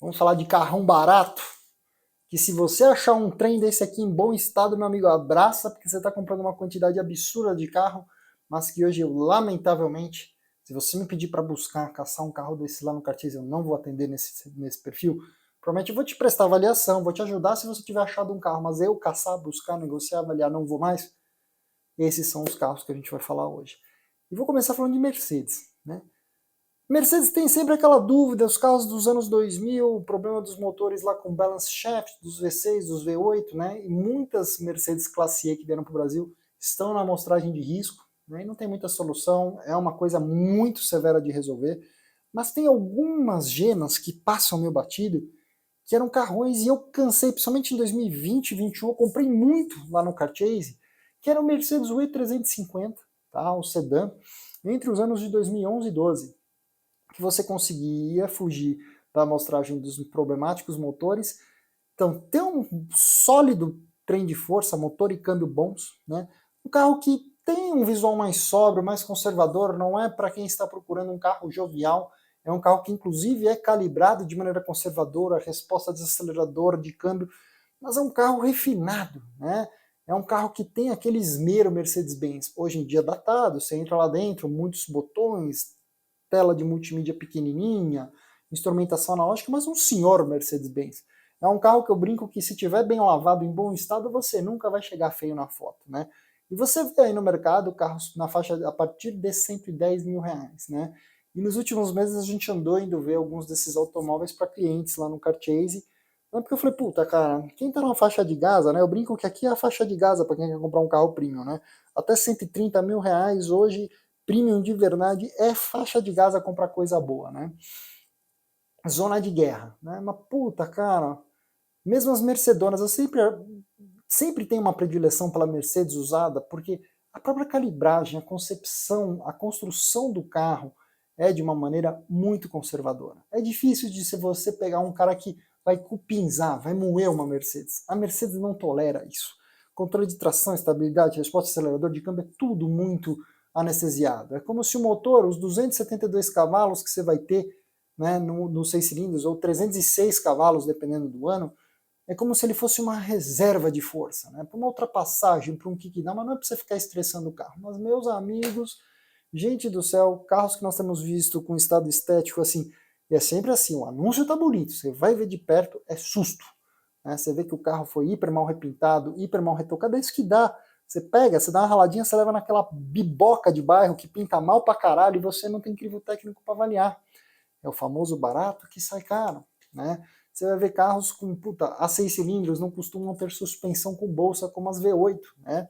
Vamos falar de carrão barato, que se você achar um trem desse aqui em bom estado, meu amigo, abraça, porque você está comprando uma quantidade absurda de carro, mas que hoje, lamentavelmente, se você me pedir para buscar, caçar um carro desse lá no Cartier, eu não vou atender nesse perfil. Provavelmente eu vou te prestar avaliação, vou te ajudar se você tiver achado um carro, mas eu caçar, buscar, negociar, avaliar, não vou mais. Esses são os carros que a gente vai falar hoje. E vou começar falando de Mercedes, né? Mercedes tem sempre aquela dúvida, os carros dos anos 2000, o problema dos motores lá com balance shaft, dos V6, dos V8, né? E muitas Mercedes Classe E que vieram para o Brasil estão na amostragem de risco, né? E não tem muita solução, é uma coisa muito severa de resolver. Mas tem algumas gemas que passam meio batido, que eram carrões, e eu cansei, principalmente em 2020 e 2021, eu comprei muito lá no Carchase, que era o Mercedes E350, tá? O sedã, entre os anos de 2011 e 2012, que você conseguia fugir da amostragem dos problemáticos motores. Então, ter um sólido trem de força, motor e câmbio bons, né? Um carro que tem um visual mais sóbrio, mais conservador, não é para quem está procurando um carro jovial, é um carro que inclusive é calibrado de maneira conservadora, resposta desacelerador, de câmbio, mas é um carro refinado, né? É um carro que tem aquele esmero Mercedes-Benz, hoje em dia datado, você entra lá dentro, muitos botões, tela de multimídia pequenininha, instrumentação analógica, mas um senhor Mercedes-Benz. É um carro que eu brinco que se tiver bem lavado, em bom estado, você nunca vai chegar feio na foto, né? E você vê aí no mercado carros na faixa a partir de 110 mil reais, né? E nos últimos meses a gente andou indo ver alguns desses automóveis para clientes lá no Carchase, porque eu falei, puta, cara, quem tá na faixa de Gaza, né? Eu brinco que aqui é a faixa de Gaza para quem quer comprar um carro premium, né? Até 130 mil reais hoje, premium de verdade, é faixa de Gaza comprar coisa boa, né? Zona de guerra, né? Mas puta, cara, mesmo as Mercedonas, eu sempre tenho uma predileção pela Mercedes usada, porque a própria calibragem, a concepção, a construção do carro é de uma maneira muito conservadora. É difícil de se você pegar um cara que vai cupinzar, vai moer uma Mercedes. A Mercedes não tolera isso. Controle de tração, estabilidade, resposta acelerador de câmbio, é tudo muito anestesiado. É como se o motor, os 272 cavalos que você vai ter, né, no 6 cilindros, ou 306 cavalos, dependendo do ano, é como se ele fosse uma reserva de força, né? Para uma ultrapassagem, para um kickdown, mas não é para você ficar estressando o carro. Mas, meus amigos, gente do céu, carros que nós temos visto com estado estético assim, e é sempre assim, o anúncio tá bonito, você vai ver de perto, é susto. Né? Você vê que o carro foi hiper mal repintado, hiper mal retocado, é isso que dá. Você pega, você dá uma raladinha, você leva naquela biboca de bairro que pinta mal pra caralho e você não tem crivo técnico para avaliar. É o famoso barato que sai caro, né? Você vai ver carros com, puta, a 6 cilindros não costumam ter suspensão com bolsa como as V8, né?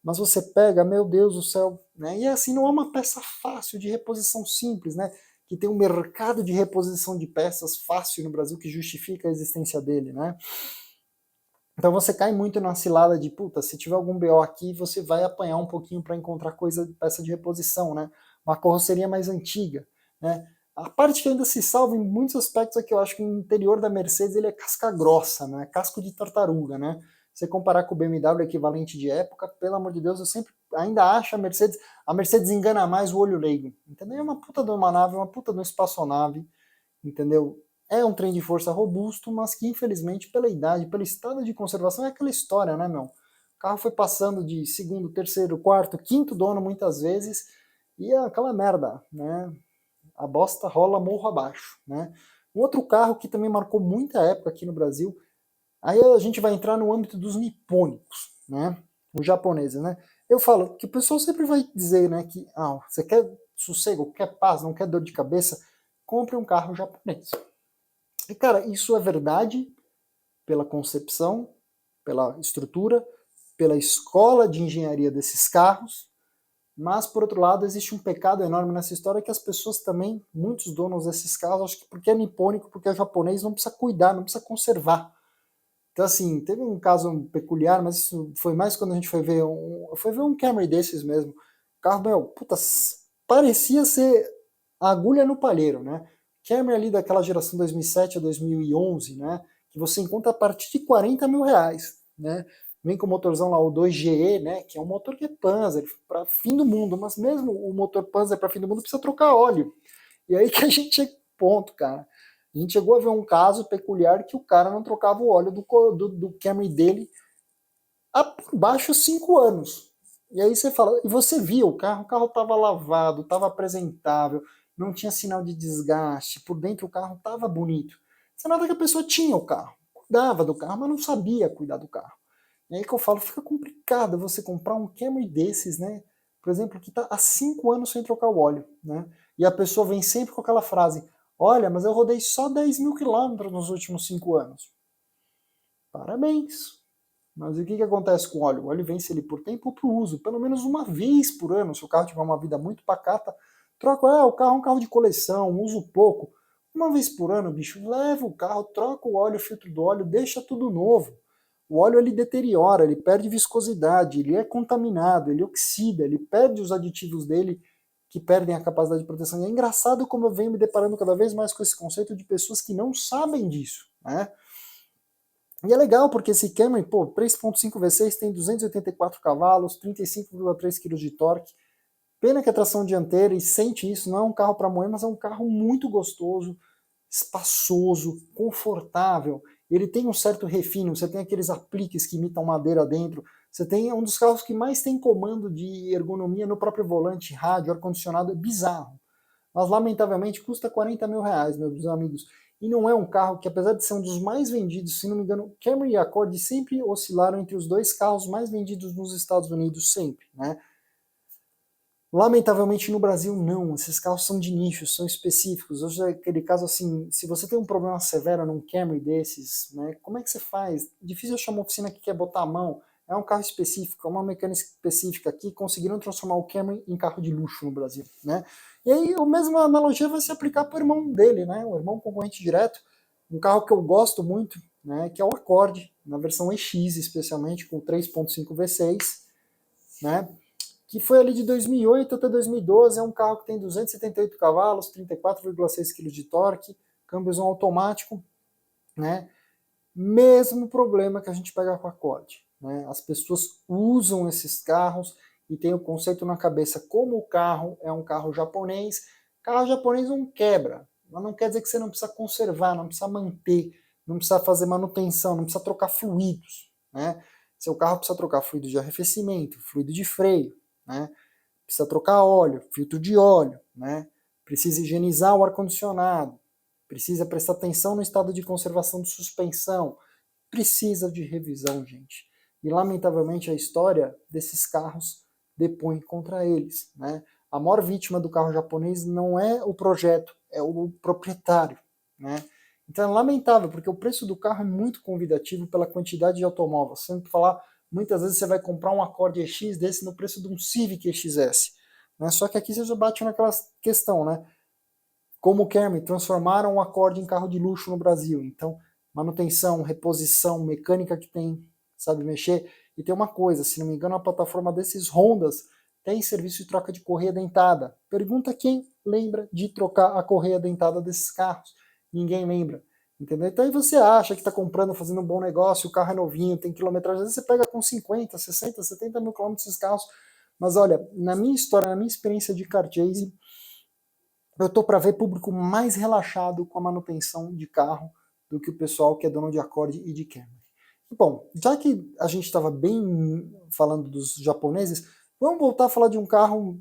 Mas você pega, meu Deus do céu, né? E assim, não é uma peça fácil de reposição simples, né? Que tem um mercado de reposição de peças fácil no Brasil que justifica a existência dele, né? Então você cai muito na cilada de, puta, se tiver algum BO aqui, você vai apanhar um pouquinho para encontrar peça de reposição, né? Uma carroceria mais antiga, né? A parte que ainda se salva em muitos aspectos é que eu acho que o interior da Mercedes ele é casca grossa, né? Casco de tartaruga, né? Se você comparar com o BMW equivalente de época, pelo amor de Deus, eu sempre ainda acho a Mercedes engana mais o olho leigo, entendeu? É uma puta de uma nave, uma puta de uma espaçonave, entendeu? É um trem de força robusto, mas que infelizmente pela idade, pelo estado de conservação, é aquela história, né, meu? O carro foi passando de segundo, terceiro, quarto, quinto dono muitas vezes, e é aquela merda, né? A bosta rola morro abaixo, né? Um outro carro que também marcou muita época aqui no Brasil, aí a gente vai entrar no âmbito dos nipônicos, né? Os japoneses, né? Eu falo que o pessoal sempre vai dizer, né, que você quer sossego, quer paz, não quer dor de cabeça, compre um carro japonês. E, cara, isso é verdade pela concepção, pela estrutura, pela escola de engenharia desses carros, mas, por outro lado, existe um pecado enorme nessa história que as pessoas também, muitos donos desses carros, acho que porque é nipônico, porque é japonês, não precisa cuidar, não precisa conservar. Então, assim, teve um caso peculiar, mas isso foi mais quando a gente foi ver um Camry desses mesmo. O carro, meu, puta, parecia ser a agulha no palheiro, né? Camry ali daquela geração 2007 a 2011, né? Que você encontra a partir de 40 mil reais, né? Vem com o motorzão lá, o 2GE, né? Que é um motor que é Panzer, para fim do mundo, mas mesmo o motor Panzer para fim do mundo precisa trocar óleo. E aí que a gente chega ponto, cara. A gente chegou a ver um caso peculiar que o cara não trocava o óleo do Camry dele há por baixo 5 anos. E aí você fala, e você via o carro estava lavado, estava apresentável, não tinha sinal de desgaste, por dentro o carro estava bonito. Você nota que a pessoa tinha o carro, cuidava do carro, mas não sabia cuidar do carro. E aí que eu falo, fica complicado você comprar um Camry desses, né? Por exemplo, que está há 5 anos sem trocar o óleo, né? E a pessoa vem sempre com aquela frase, olha, mas eu rodei só 10 mil quilômetros nos últimos 5 anos. Parabéns! Mas o que acontece com o óleo? O óleo vence ele por tempo ou por uso, pelo menos uma vez por ano. Se o carro tiver uma vida muito pacata, troca, o carro é um carro de coleção, uso pouco. Uma vez por ano, bicho, leva o carro, troca o óleo, o filtro do óleo, deixa tudo novo. O óleo ele deteriora, ele perde viscosidade, ele é contaminado, ele oxida, ele perde os aditivos dele que perdem a capacidade de proteção. E é engraçado como eu venho me deparando cada vez mais com esse conceito de pessoas que não sabem disso, né? E é legal porque esse Camry, pô, 3.5 V6 tem 284 cavalos, 35,3 kg de torque. Pena que a tração dianteira, e sente isso, não é um carro para moer, mas é um carro muito gostoso, espaçoso, confortável. Ele tem um certo refino, você tem aqueles apliques que imitam madeira dentro. Você tem um dos carros que mais tem comando de ergonomia no próprio volante, rádio, ar-condicionado, é bizarro. Mas lamentavelmente custa 40 mil reais, meus amigos. E não é um carro que, apesar de ser um dos mais vendidos, se não me engano, Camry e Accord sempre oscilaram entre os dois carros mais vendidos nos Estados Unidos, sempre, né? Lamentavelmente no Brasil não, esses carros são de nicho, são específicos. Hoje é aquele caso assim, se você tem um problema severo num Camry desses, né, como é que você faz? Difícil achar uma oficina que quer botar a mão, é um carro específico, é uma mecânica específica aqui, conseguiram transformar o Camry em carro de luxo no Brasil, né? E aí a mesma analogia vai se aplicar para o irmão dele, né, o irmão concorrente direto, um carro que eu gosto muito, né, que é o Accord, na versão EX especialmente, com 3.5 V6, né, que foi ali de 2008 até 2012, é um carro que tem 278 cavalos, 34,6 kg de torque, câmbio automático, né? Mesmo problema que a gente pega com a Accord, né? As pessoas usam esses carros e tem o conceito na cabeça, como o carro é um carro japonês não quebra, mas não quer dizer que você não precisa conservar, não precisa manter, não precisa fazer manutenção, não precisa trocar fluidos, né? Seu carro precisa trocar fluido de arrefecimento, fluido de freio, né? Precisa trocar óleo, filtro de óleo, né? Precisa higienizar o ar-condicionado, precisa prestar atenção no estado de conservação de suspensão, precisa de revisão, gente. E lamentavelmente a história desses carros depõe contra eles, né? A maior vítima do carro japonês não é o projeto, é o proprietário, né? Então é lamentável, porque o preço do carro é muito convidativo pela quantidade de automóvel. Se você falar, muitas vezes você vai comprar um Accord EX desse no preço de um Civic EXS. Né? Só que aqui você já bate naquela questão, né? Como o Camry, transformaram o Accord em carro de luxo no Brasil. Então, manutenção, reposição, mecânica que tem, sabe mexer. E tem uma coisa, se não me engano, a plataforma desses Hondas tem serviço de troca de correia dentada. Pergunta quem lembra de trocar a correia dentada desses carros. Ninguém lembra. Entendeu? Então aí você acha que está comprando, fazendo um bom negócio, o carro é novinho, tem quilometragem, às vezes você pega com 50, 60, 70 mil quilômetros esses carros. Mas olha, na minha história, na minha experiência de car chase, eu tô para ver público mais relaxado com a manutenção de carro do que o pessoal que é dono de Accord e de Camry. Bom, já que a gente estava bem falando dos japoneses, vamos voltar a falar de um carro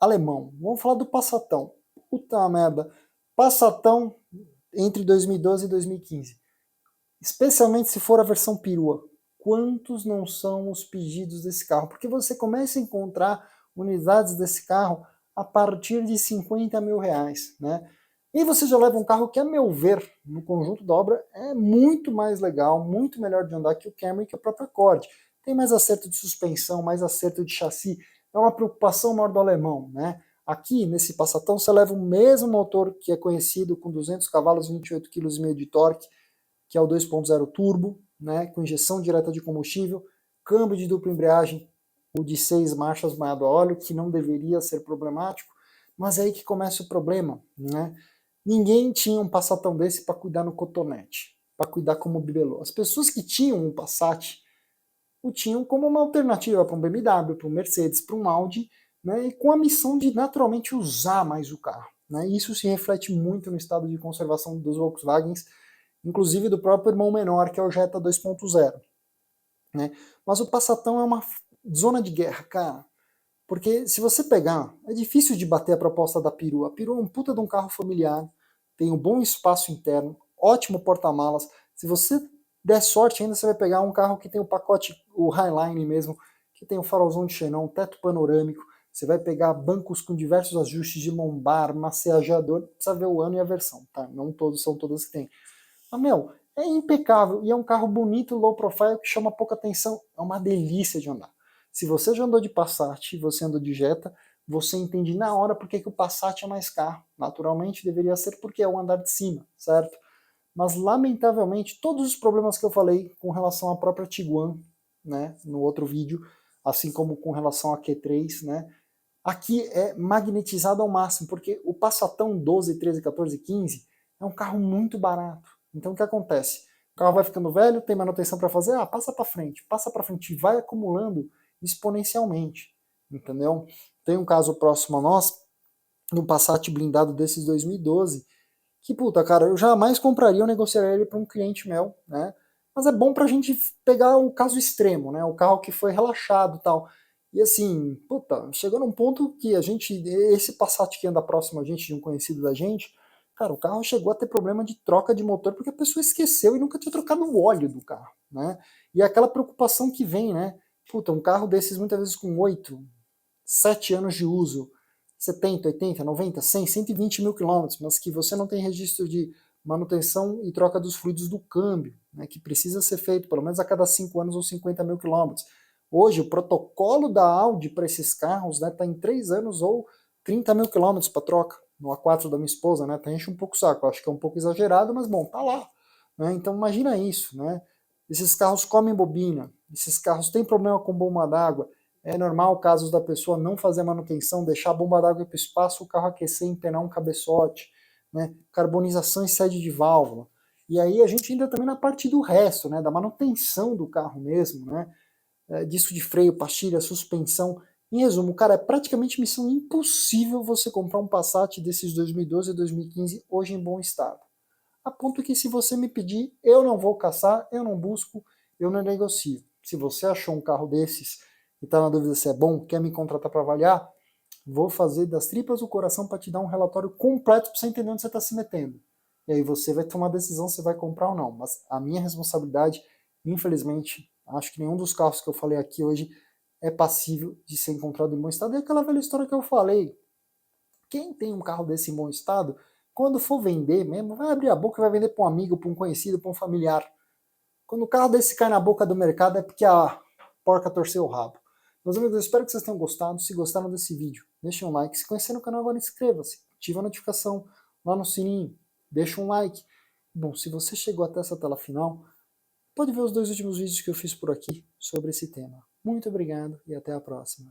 alemão. Vamos falar do Passatão. Puta merda. Passatão entre 2012 e 2015. Especialmente se for a versão perua. Quantos não são os pedidos desse carro? Porque você começa a encontrar unidades desse carro a partir de 50 mil reais, né? E você já leva um carro que, a meu ver, no conjunto da obra, é muito mais legal, muito melhor de andar que o Camry, que o próprio Accord. Tem mais acerto de suspensão, mais acerto de chassi. É uma preocupação maior do alemão, né? Aqui, nesse Passatão, você leva o mesmo motor que é conhecido, com 200 cavalos, 28,5 kg de torque, que é o 2.0 turbo, né, com injeção direta de combustível, câmbio de dupla embreagem, o de 6 marchas banhado a óleo, que não deveria ser problemático, mas é aí que começa o problema, né? Ninguém tinha um Passatão desse para cuidar no cotonete, para cuidar como bibelô. As pessoas que tinham um Passat o tinham como uma alternativa para um BMW, para um Mercedes, para um Audi, né, e com a missão de naturalmente usar mais o carro. né? E isso se reflete muito no estado de conservação dos Volkswagens, inclusive do próprio irmão menor, que é o Jetta 2.0. Né? Mas o Passatão é uma zona de guerra, cara. Porque se você pegar, é difícil de bater a proposta da Peru. A Peru é um puta de um carro familiar, tem um bom espaço interno, ótimo porta-malas. Se você der sorte ainda, você vai pegar um carro que tem o pacote, o Highline mesmo, que tem o farolzão de xenon, teto panorâmico. Você vai pegar bancos com diversos ajustes de lombar, massageador, precisa ver o ano e a versão, tá? Não todos são todas que tem. Mas, meu, é impecável e é um carro bonito, low profile, que chama pouca atenção. É uma delícia de andar. Se você já andou de Passat e você andou de Jetta, você entende na hora porque que o Passat é mais caro. Naturalmente deveria ser porque é o andar de cima, certo? Mas lamentavelmente todos os problemas que eu falei com relação à própria Tiguan, né, no outro vídeo, assim como com relação à Q3, né, aqui é magnetizado ao máximo, porque o Passatão 12, 13, 14, 15 é um carro muito barato. Então o que acontece? O carro vai ficando velho, tem manutenção para fazer, passa para frente, e vai acumulando exponencialmente, entendeu? Tem um caso próximo a nós, um Passat blindado desses 2012, que puta, cara, eu jamais compraria ou negociaria ele para um cliente meu, né? Mas é bom pra gente pegar o caso extremo, né? O carro que foi relaxado e tal. E assim, puta, chegou num ponto que a gente, esse Passat que anda próximo a gente, de um conhecido da gente, cara, o carro chegou a ter problema de troca de motor porque a pessoa esqueceu e nunca tinha trocado o óleo do carro, né? E aquela preocupação que vem, né? Puta, um carro desses muitas vezes com 8, 7 anos de uso, 70, 80, 90, 100, 120 mil quilômetros, mas que você não tem registro de manutenção e troca dos fluidos do câmbio, né, que precisa ser feito pelo menos a cada 5 anos ou 50 mil quilômetros. Hoje, o protocolo da Audi para esses carros está em 3 anos ou 30 mil quilômetros para troca. No A4 da minha esposa, né, tá enche um pouco o saco. Eu acho que é um pouco exagerado, mas bom, tá lá. Né, então imagina isso, né? Esses carros comem bobina, esses carros têm problema com bomba d'água. É normal casos da pessoa não fazer manutenção, deixar a bomba d'água para o espaço, o carro aquecer, empenar um cabeçote, né? Carbonização e sede de válvula. E aí a gente ainda também na parte do resto, né? Da manutenção do carro mesmo, né? Disco de freio, pastilha, suspensão. Em resumo, cara, é praticamente missão impossível você comprar um Passat desses 2012 e 2015 hoje em bom estado. A ponto que se você me pedir, eu não vou caçar, eu não busco, eu não negocio. Se você achou um carro desses e está na dúvida se é bom, quer me contratar para avaliar, vou fazer das tripas do coração para te dar um relatório completo para você entender onde você está se metendo. E aí você vai tomar a decisão se vai comprar ou não. Mas a minha responsabilidade, infelizmente, acho que nenhum dos carros que eu falei aqui hoje é passível de ser encontrado em bom estado. É aquela velha história que eu falei. Quem tem um carro desse em bom estado, quando for vender mesmo, vai abrir a boca e vai vender para um amigo, para um conhecido, para um familiar. Quando o carro desse cai na boca do mercado é porque a porca torceu o rabo. Meus amigos, eu espero que vocês tenham gostado. Se gostaram desse vídeo, deixem um like. Se conhecer no canal agora, inscreva-se. Ative a notificação lá no sininho. Deixa um like. Bom, se você chegou até essa tela final, pode ver os 2 últimos vídeos que eu fiz por aqui sobre esse tema. Muito obrigado e até a próxima.